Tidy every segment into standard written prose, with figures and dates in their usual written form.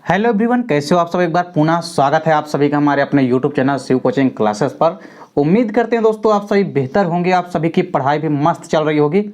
Hello everyone, कैसे हो आप सब। एक बार पुनः स्वागत है आप सभी का हमारे अपने YouTube channel Shiv coaching classes पर। उम्मीद करते हैं दोस्तों आप सभी बेहतर होंगे, आप सभी की पढ़ाई भी मस्त चल रही होगी।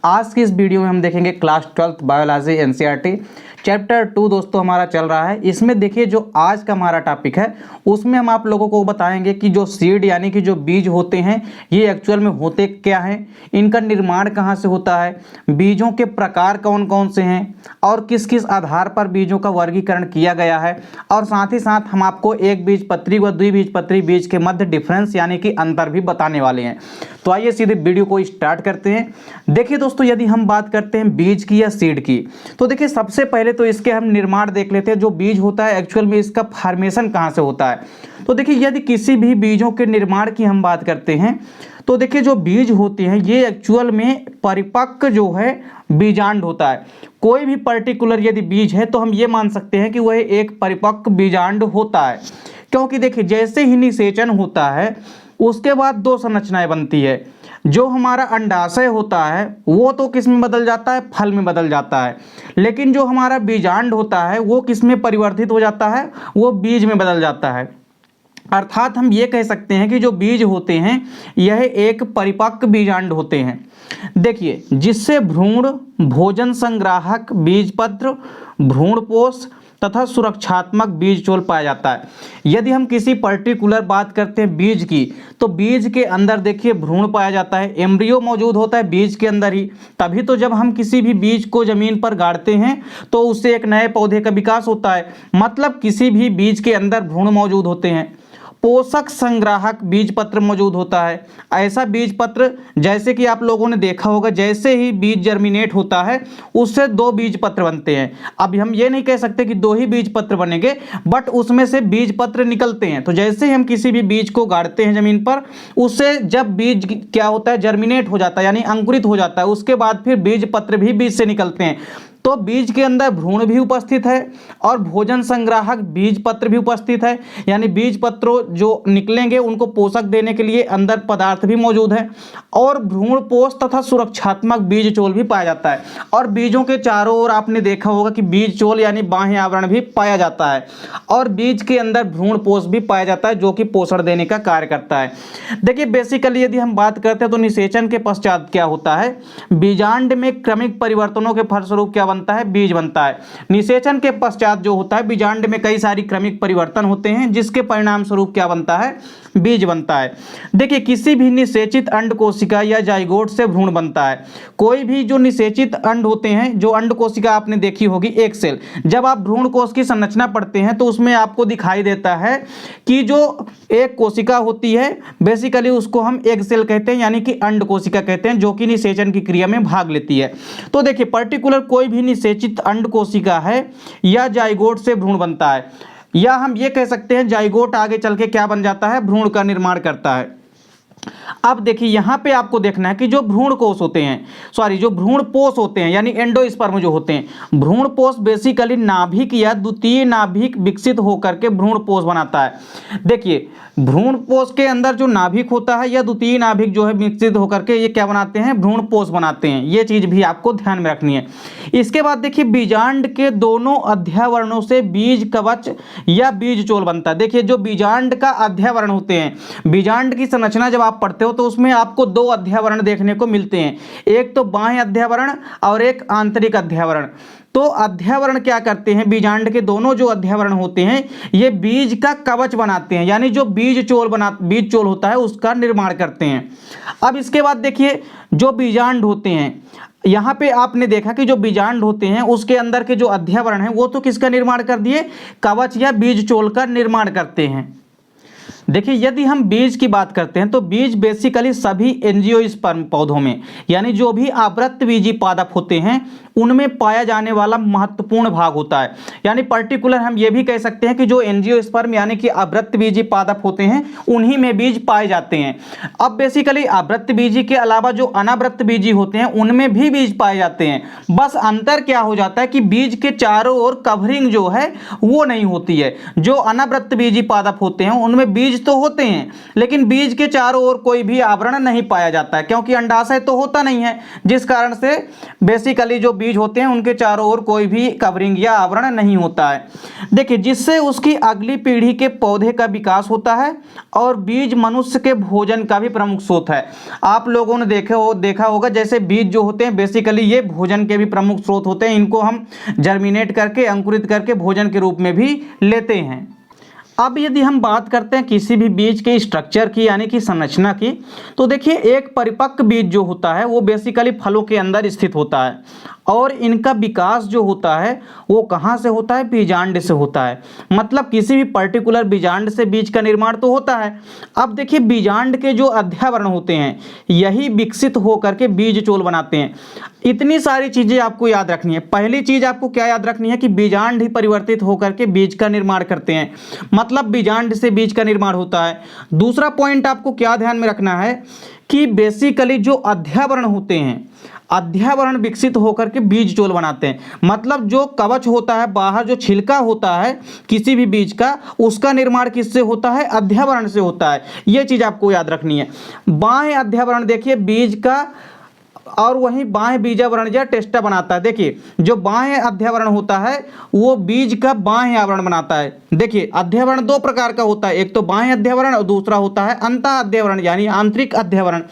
आज की इस वीडियो में हम देखेंगे class 12th biology NCERT chapter 2 दोस्तों हमारा चल रहा है। इसमें देखिए जो आज का हमारा टॉपिक है उसमें हम आप लोगों को बताएंगे कि जो सीड यानी कि जो बीज होते हैं ये एक्चुअल में होते क्या हैं, इनका निर्माण कहाँ से होता है, बीजों के प्रकार कौन कौन से हैं और किस किस आधार पर बीजों का वर्गीकरण किया गया है, और साथ ही साथ हम आपको एक बीजपत्री व द्विबीजपत्री बीज के मध्य डिफरेंस यानी कि अंतर भी बताने वाले हैं। तो आइए सीधे वीडियो को स्टार्ट करते हैं। देखिए दोस्तों, यदि हम बात करते हैं बीज की या सीड की, तो देखिए सबसे पहले तो इसके हम निर्माण देख लेते हैं। जो बीज होता है एक्चुअल में इसका फॉर्मेशन कहाँ से होता है। तो देखिए यदि किसी भी बीजों के निर्माण की हम बात करते हैं तो देखिए जो बीज होते हैं ये एक्चुअल में परिपक्व जो है बीजांड होता है। कोई भी पर्टिकुलर यदि बीज है तो हम ये मान सकते हैं कि वह एक परिपक्व बीजांड होता है, क्योंकि देखिए जैसे ही निषेचन होता है उसके बाद दो संरचनाएं बनती है। जो हमारा अंडाशय होता है वो तो किस में बदल जाता है, फल में बदल जाता है, लेकिन जो हमारा बीजांड होता है वो किस में परिवर्तित हो जाता है, वो बीज में बदल जाता है। अर्थात हम ये कह सकते हैं कि जो बीज होते हैं यह एक परिपक्व बीजांड होते हैं। देखिए जिससे भ्रूण, भोजन संग्राहक, बीजपत्र, भ्रूणपोष तथा सुरक्षात्मक बीज चोल पाया जाता है। यदि हम किसी पर्टिकुलर बात करते हैं बीज की, तो बीज के अंदर देखिए भ्रूण पाया जाता है, एम्ब्रियो मौजूद होता है बीज के अंदर ही। तभी तो जब हम किसी भी बीज को जमीन पर गाड़ते हैं तो उससे एक नए पौधे का विकास होता है। मतलब किसी भी बीज के अंदर भ्रूण मौजूद होते हैं। पोषक संग्राहक बीज पत्र मौजूद होता है। ऐसा बीज पत्र जैसे कि आप लोगों ने देखा होगा, जैसे ही बीज जर्मिनेट होता है उससे दो बीज पत्र बनते हैं। अब हम ये नहीं कह सकते कि दो ही बीज पत्र बनेंगे, बट उसमें से बीज पत्र निकलते हैं। तो जैसे ही हम किसी भी बीज को गाड़ते हैं जमीन पर, उससे जब बीज क्या होता है, जर्मिनेट हो जाता है यानी अंकुरित हो जाता है, उसके बाद फिर बीज पत्र भी बीज से निकलते हैं। तो बीज के अंदर भ्रूण भी उपस्थित है और भोजन संग्राहक बीज पत्र भी उपस्थित है, यानी बीज पत्रों जो निकलेंगे उनको पोषक देने के लिए अंदर पदार्थ भी मौजूद है। और भ्रूणपोष तथा सुरक्षात्मक बीज चोल भी पाया जाता है। और बीजों के चारों ओर आपने देखा होगा कि बीज चोल यानी बाह्य आवरण भी पाया जाता है, और बीज के अंदर भ्रूणपोष भी पाया जाता है जो कि पोषण देने का कार्य करता है। देखिए बेसिकली यदि हम बात करते हैं तो निषेचन के पश्चात क्या होता है, बीजांड में क्रमिक परिवर्तनों के फलस्वरूप क्या बनता है, बीज बनता है। निषेचन के पश्चात जो होता है बीजांड में कई सारी क्रमिक परिवर्तन होते हैं जिसके परिणाम स्वरूप क्या बनता है, बीज बनता है। देखिए किसी भी निषेचित अंड कोशिका या जाइगोट से भ्रूण बनता है। कोई भी जो निषेचित अंड होते हैं, जो अंड कोशिका आपने देखी होगी एक सेल, जब आप भ्रूण कोश की संरचना पढ़ते हैं तो उसमें आपको दिखाई देता है कि जो एक कोशिका होती है बेसिकली उसको हम एग सेल कहते हैं, यानी कि अंड कोशिका कहते हैं, जो कि निषेचन की क्रिया में भाग लेती है। तो देखिए पर्टिकुलर कोई भी निषेचित अंड कोशिका है या जाइगोट से भ्रूण बनता है, या हम ये कह सकते हैं जाइगोट आगे चल के क्या बन जाता है, भ्रूण का निर्माण करता है। अब देखिए यहां पे आपको देखना है कि जो भ्रूण कोश होते हैं, जो भ्रूणपोष होते हैं यानी एंडोस्पर्म जो होते हैं, भ्रूणपोष बेसिकली नाभिक या द्वितीय नाभिक विकसित होकर के भ्रूणपोष बनाता है। देखिए भ्रूणपोष के अंदर जो नाभिक होता है या द्वितीय नाभिक जो है विकसित होकर के ये क्या बनाते हैं, भ्रूणपोष बनाते हैं। ये चीज भी आपको ध्यान में रखनी है। इसके बाद देखिए बीजांड के दोनों अध्यावरणों से बीज कवच या बीज चोल बनता है। देखिए जो बीजांड का अध्यावरण होते हैं, बीजांड की संरचना जब आप पढ़ते हो तो उसमें आपको दो अध्यावरण देखने को मिलते हैं, एक तो बाह्य अध्यावरण और एक आंतरिक अध्यावरण। तो अध्यावरण क्या करते हैं, बीजांड के दोनों जो अध्यावरण होते हैं ये बीज का कवच बनाते हैं, यानी जो बीज चोल होता है उसका निर्माण करते हैं। अब इसके बाद देखिए जो बीजांड होते हैं, यहाँ पे आपने देखा कि जो बीजांड होते हैं उसके अंदर के जो अध्यावरण हैं वो तो किसका निर्माण कर दिए, कवच या बीज चोल का निर्माण करते हैं। देखिए यदि हम बीज की बात करते हैं तो बीज बेसिकली सभी एंजियोस्पर्म पौधों में, यानी जो भी आवृत्तबीजी पादप होते हैं उनमें पाया जाने वाला महत्वपूर्ण भाग होता है। यानी पर्टिकुलर हम ये भी कह सकते हैं कि जो एंजियोस्पर्म यानी कि आवृत्तबीजी पादप होते हैं उन्हीं में बीज पाए जाते हैं। अब बेसिकली आवृत्तबीजी के अलावा जो अनावृत्तबीजी होते हैं उनमें भी बीज पाए जाते हैं। बस अंतर क्या हो जाता है कि बीज के चारों ओर कवरिंग जो है वो नहीं होती है। जो अनावृत्तबीजी पादप होते हैं उनमें बीज बीज तो होते हैं, लेकिन बीज के चारों ओर कोई भी आवरण नहीं पाया जाता है, क्योंकि अंडाशय तो होता नहीं है, जिस कारण से बेसिकली जो बीज होते हैं उनके चारों ओर कोई भी कवरिंग या आवरण नहीं होता है। देखिए, जिससे उसकी अगली पीढ़ी के पौधे का विकास होता है और बीज मनुष्य के भोजन का भी प्रमुख स्रोत है। आप लोगों ने देखा होगा जैसे बीज जो होते हैं बेसिकली ये भोजन के भी प्रमुख स्रोत होते हैं। इनको हम जर्मिनेट करके, अंकुरित करके भोजन के रूप में भी लेते हैं। अब यदि हम बात करते हैं किसी भी बीज के स्ट्रक्चर की यानी कि संरचना की, तो देखिए एक परिपक्व बीज जो होता है वो बेसिकली फलों के अंदर स्थित होता है और इनका विकास जो होता है वो कहाँ से होता है? बीजांड से होता है। मतलब किसी भी पर्टिकुलर बीजांड से बीज का निर्माण तो होता है। अब देखिए, बीजांड के जो अध्यावरण होते हैं यही विकसित होकर के बीज चोल बनाते हैं। इतनी सारी चीजें आपको याद रखनी है। पहली चीज आपको क्या याद रखनी है कि बीजांड ही परिवर्तित होकर के बीज का निर्माण करते हैं, मतलब बीजांड से बीज का निर्माण होता है। दूसरा पॉइंट आपको क्या ध्यान में रखना है कि बेसिकली जो अध्यावरण होते हैं, अध्यावरण विकसित होकर के बीज चोल बनाते हैं। मतलब जो कवच होता है, बाहर जो छिलका होता है किसी भी बीज का, उसका निर्माण किससे होता है? अध्यावरण से होता है। ये चीज आपको याद रखनी है। बाह्य अध्यावरण देखिए बीज का, और वहीं बाह्य बीजावरण या टेस्टा बनाता है। देखिए, जो बाह्य अध्यावरण होता है वो बीज का बाह्य आवरण बनाता है। देखिए, अध्यावरण दो प्रकार का होता है, एक तो बाह्य अध्यावरण और दूसरा होता है अंतः अध्यावरण यानी आंतरिक अध्यावरण।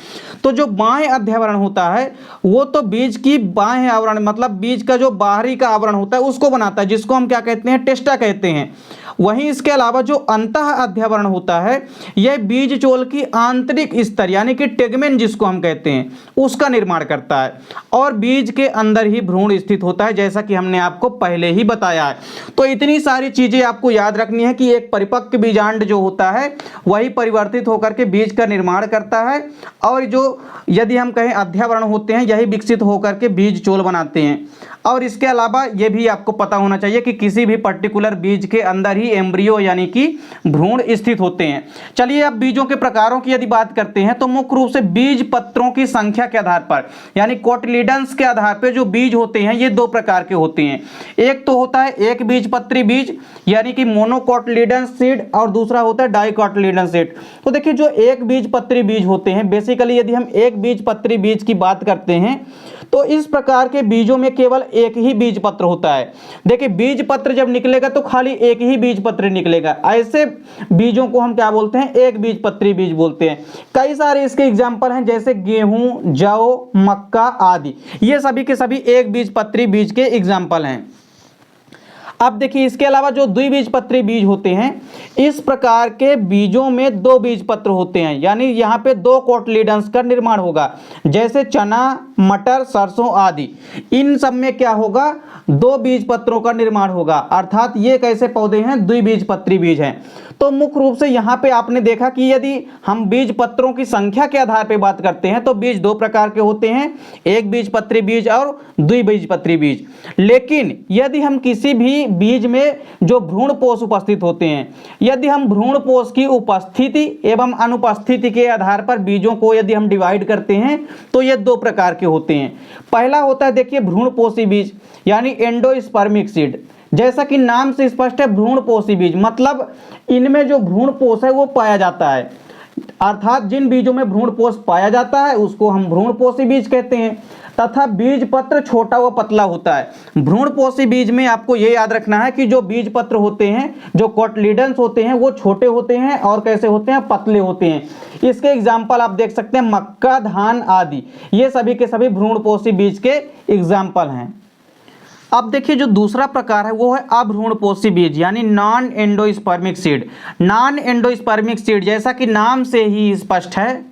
तो जो बाह्य अध्यावरण होता है वो तो बीज की बाह्य आवरण, मतलब बीज का जो बाहरी का आवरण होता है उसको बनाता है, जिसको हम क्या कहते हैं? टेस्टा कहते हैं। वहीं इसके अलावा जो अंतः अध्यावरण होता है यह बीज चोल की आंतरिक स्तर यानी कि टेगमेन जिसको हम कहते हैं उसका निर्माण करता है और बीज के अंदर ही भ्रूण स्थित होता है, जैसा कि हमने आपको पहले ही बताया है। तो इतनी सारी चीजें आपको याद रखनी है कि एक परिपक्व बीजांड जो होता है वही परिवर्तित होकर के बीज का निर्माण करता है और जो यदि हम कहें अध्यावरण होते हैं यही विकसित होकर के बीज चोल बनाते हैं। और इसके अलावा यह भी आपको पता होना चाहिए कि किसी भी पर्टिकुलर बीज के अंदर ही एम्ब्रियो यानी कि भ्रूण स्थित होते हैं। चलिए अब बीजों के प्रकारों की यदि बात करते हैं तो मुख्य रूप से बीज पत्रों की संख्या के आधार पर यानी कोटिलिडन्स के आधार पर जो बीज होते हैं ये दो प्रकार के होते हैं। एक तो होता है एक बीज पत्री बीज यानी कि मोनोकोटिलिडन्स सीड और दूसरा होता है डाइकोटिलिडन्स सीड। तो देखिए, जो एक बीज पत्री बीज होते हैं बेसिकली यदि हम एक बीज पत्री बीज की बात करते हैं तो इस प्रकार के बीजों में केवल एक ही बीज पत्र होता है। देखिए, बीज पत्र जब निकलेगा तो खाली एक ही बीज पत्र निकलेगा। ऐसे बीजों को हम क्या बोलते हैं? एक बीज पत्री बीज बोलते हैं। कई सारे इसके एग्जाम्पल हैं जैसे गेहूं, जौ, मक्का आदि, ये सभी के सभी एक बीज पत्री बीज के एग्जाम्पल हैं। अब देखिए, इसके अलावा जो द्विबीजपत्री बीज होते हैं इस प्रकार के बीजों में दो बीज पत्र होते हैं, यानी यहाँ पे दो कोटिलिडन्स का निर्माण होगा। जैसे चना, मटर, सरसों आदि, इन सब में क्या होगा? दो बीज पत्रों का निर्माण होगा, अर्थात ये कैसे पौधे हैं? द्विबीजपत्री बीज हैं। तो मुख्य रूप से यहाँ पे आपने देखा कि यदि हम बीज पत्रों की संख्या के आधार पर बात करते हैं तो बीज दो प्रकार के होते हैं, एक बीजपत्री बीज और द्विबीजपत्री बीज। लेकिन यदि हम किसी भी बीज में जो भ्रूणपोष उपस्थित होते हैं, यदि हम भ्रूणपोष की उपस्थिति एवं अनुपस्थिति के आधार पर बीजों को यदि हम डिवाइड करते हैं तो ये दो प्रकार के होते हैं। पहला होता है देखिए भ्रूणपोषी बीज यानी एंडोस्पर्मिक सीड। जैसा कि नाम से स्पष्ट है भ्रूणपोषी बीज, मतलब इनमें जो भ्रूणपोष है वो पाया जाता है, अर्थात जिन बीजों में भ्रूणपोष पाया जाता है उसको हम भ्रूणपोषी बीज कहते हैं। तथा बीज पत्र छोटा व पतला होता है। भ्रूणपोषी बीज में आपको ये याद रखना है कि जो बीज पत्र होते हैं, जो कोटिलिडन्स होते हैं वो छोटे होते हैं और कैसे होते हैं? पतले होते हैं। इसके एग्जाम्पल आप देख सकते हैं मक्का, धान आदि, ये सभी के सभी भ्रूणपोषी बीज के एग्जाम्पल हैं। अब देखिए, जो दूसरा प्रकार है वो है अभ्रूणपोषी बीज यानी non endospermic seed. Non endospermic seed जैसा कि नाम से ही स्पष्ट है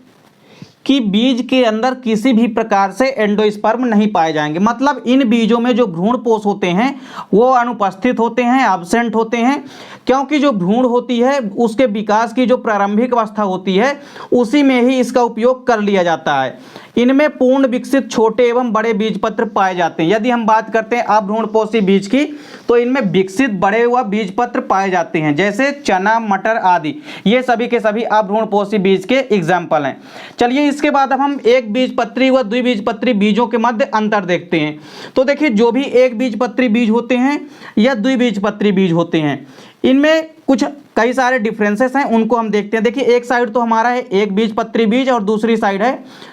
कि बीज के अंदर किसी भी प्रकार से एंडोस्पर्म नहीं पाए जाएंगे, मतलब इन बीजों में जो भ्रूणपोष होते हैं वो अनुपस्थित होते हैं, एब्सेंट होते हैं, क्योंकि जो भ्रूण होती है उसके विकास की जो प्रारंभिक अवस्था होती है उसी में ही इसका उपयोग कर लिया जाता है। इनमें पूर्ण विकसित छोटे एवं बड़े बीज पत्र पाए जाते हैं। यदि हम बात करते हैं अभ्रूणपोषी बीज की तो इनमें विकसित बड़े हुआ बीज पत्र पाए जाते हैं, जैसे चना, मटर आदि, ये सभी के सभी अभ्रूणपोषी बीज के एग्जाम्पल हैं। चलिए इसके बाद अब हम एक बीजपत्री व द्विबीजपत्री बीजों के मध्य अंतर देखते हैं। तो देखिए, जो भी एक बीजपत्री बीज होते हैं या द्विबीजपत्री बीज होते हैं इनमें कुछ कई सारे डिफरेंसेस हैं, उनको हम देखते हैं। देखिए एक साइड तो हमारा है एक बीजपत्री बीज और दूसरी साइड है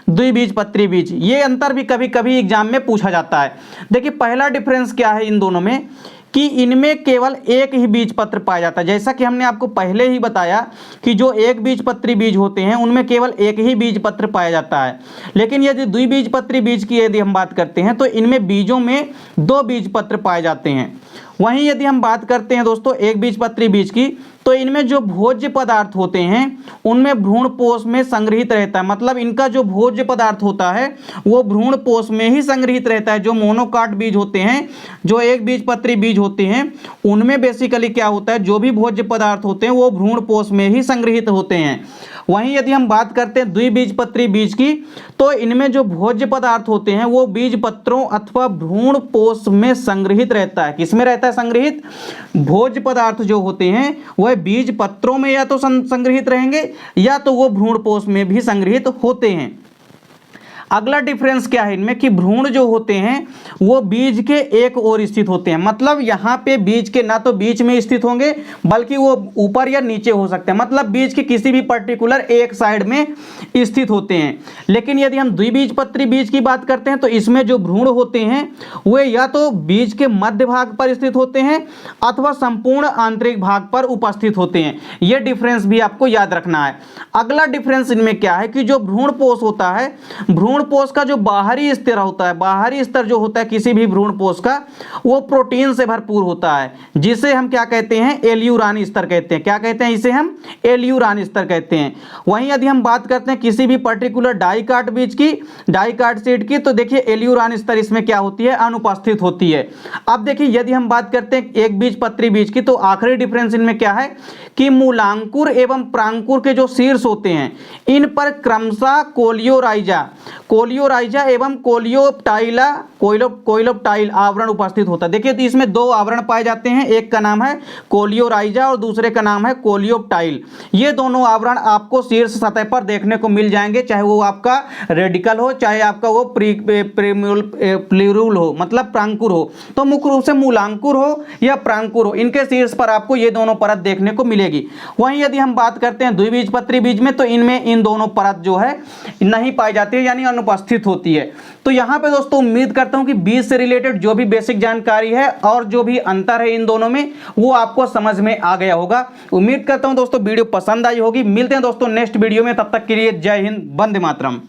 द्विबीजपत्री बीज। ये अंतर भी कभी कभी एग्जाम में पूछा जाता है। देखिए पहला डिफरेंस क्या है इन दोनों में कि इनमें केवल एक ही बीजपत्र पाया जाता है। जैसा कि हमने आपको पहले ही बताया कि जो एक बीजपत्री बीज होते हैं उनमें केवल एक ही बीजपत्र पाया जाता है, लेकिन यदि द्विबीजपत्री बीज की यदि हम बात करते हैं तो इनमें बीजों में दो बीजपत्र पाए जाते हैं। वहीं यदि हम बात करते हैं दोस्तों एक बीजपत्री बीज की, तो इनमें जो भोज्य पदार्थ होते हैं उनमें भ्रूणपोष में संग्रहित रहता है। मतलब इनका जो भोज्य पदार्थ होता है वो भ्रूणपोष में ही संग्रहित रहता है। जो मोनोकाट बीज होते हैं, जो एक बीजपत्री बीज होते हैं, उनमें बेसिकली क्या होता है, जो भी भोज्य पदार्थ होते हैं वो भ्रूणपोष में ही संग्रहित होते हैं। वहीं यदि हम बात करते हैं द्विबीजपत्री बीज की, तो इनमें जो भोज्य पदार्थ होते हैं वो बीजपत्रों अथवा भ्रूणपोष में संग्रहित रहता है। किसमें रहता है संग्रहित? भोज्य पदार्थ जो होते हैं वह बीज पत्रों में या तो संग्रहित रहेंगे या तो वो भ्रूणपोष में भी संग्रहित होते हैं। अगला डिफरेंस क्या है इनमें कि भ्रूण जो होते हैं वो बीज के एक ओर स्थित होते हैं। मतलब यहाँ पे बीज के ना तो बीच में स्थित होंगे बल्कि वो ऊपर या नीचे हो सकते हैं। मतलब बीज के किसी भी पर्टिकुलर एक साइड में स्थित होते हैं। लेकिन यदि हम द्विबीजपत्री बीज की बात करते हैं तो इसमें जो भ्रूण होते हैं वे या तो बीज के मध्य भाग पर स्थित होते हैं अथवा संपूर्ण आंतरिक भाग पर उपस्थित होते हैं। यह डिफरेंस भी आपको याद रखना है। अगला डिफरेंस इनमें क्या है कि जो भ्रूणपोष होता है, भ्रूणपोष का जो बाहरी स्तर होता है, बाहरी स्तर जो होता है किसी भी भ्रूणपोष का, वो प्रोटीन से भरपूर होता है, जिसे हम क्या कहते हैं, एल्यूरान स्तर कहते हैं। क्या कहते हैं इसे हम? एल्यूरान स्तर कहते हैं। वहीं यदि हम बात करते हैं किसी भी पर्टिकुलर डाइकाट बीज की, डाइकाट सीड की, तो देखिए एल्यूरान स्तर इसमें क्या होती है, अनुपस्थित होती है। अब देखिए यदि हम बात करते हैं एक बीजपत्री बीज की, तो आखिरी डिफरेंस इनमें क्या है कि मूलांकुर एवं प्रांकुर के जो शीर्ष होते हैं इन पर क्रमशः कोलियोराइजा एवं कोइलोप्टाइल आवरण उपस्थित होता है। देखिए तो इसमें दो आवरण पाए जाते हैं, एक का नाम है कोलियोराइजा और दूसरे का नाम है कोलियोप्टाइल। ये दोनों आवरण आपको शीर्ष सतह पर देखने को मिल जाएंगे, चाहे वो आपका रेडिकल हो चाहे आपका वो प्लूरल हो, मतलब प्रांकुर हो। तो मुख्य रूप से मूलांकुर हो या प्रांकुर हो, इनके शीर्ष पर आपको ये दोनों परत देखने को मिलेगी। वहीं यदि हम बात करते हैं द्विबीजपत्री बीज में, तो इनमें इन दोनों परत जो है नहीं पाई जाती है, यानी अनुपस्थित होती है। तो यहाँ पे दोस्तों उम्मीद करता हूँ कि बीज से रिलेटेड जो भी बेसिक जानकारी है और जो भी अंतर है इन दोनों में वो आपको समझ में आ गया होगा। उम्मीद करता हूँ दोस्तों वीडियो पसंद आई होगी। मिलते हैं दोस्तों नेक्स्ट वीडियो में, तब तक के लिए जय हिंद, वंदे मातरम।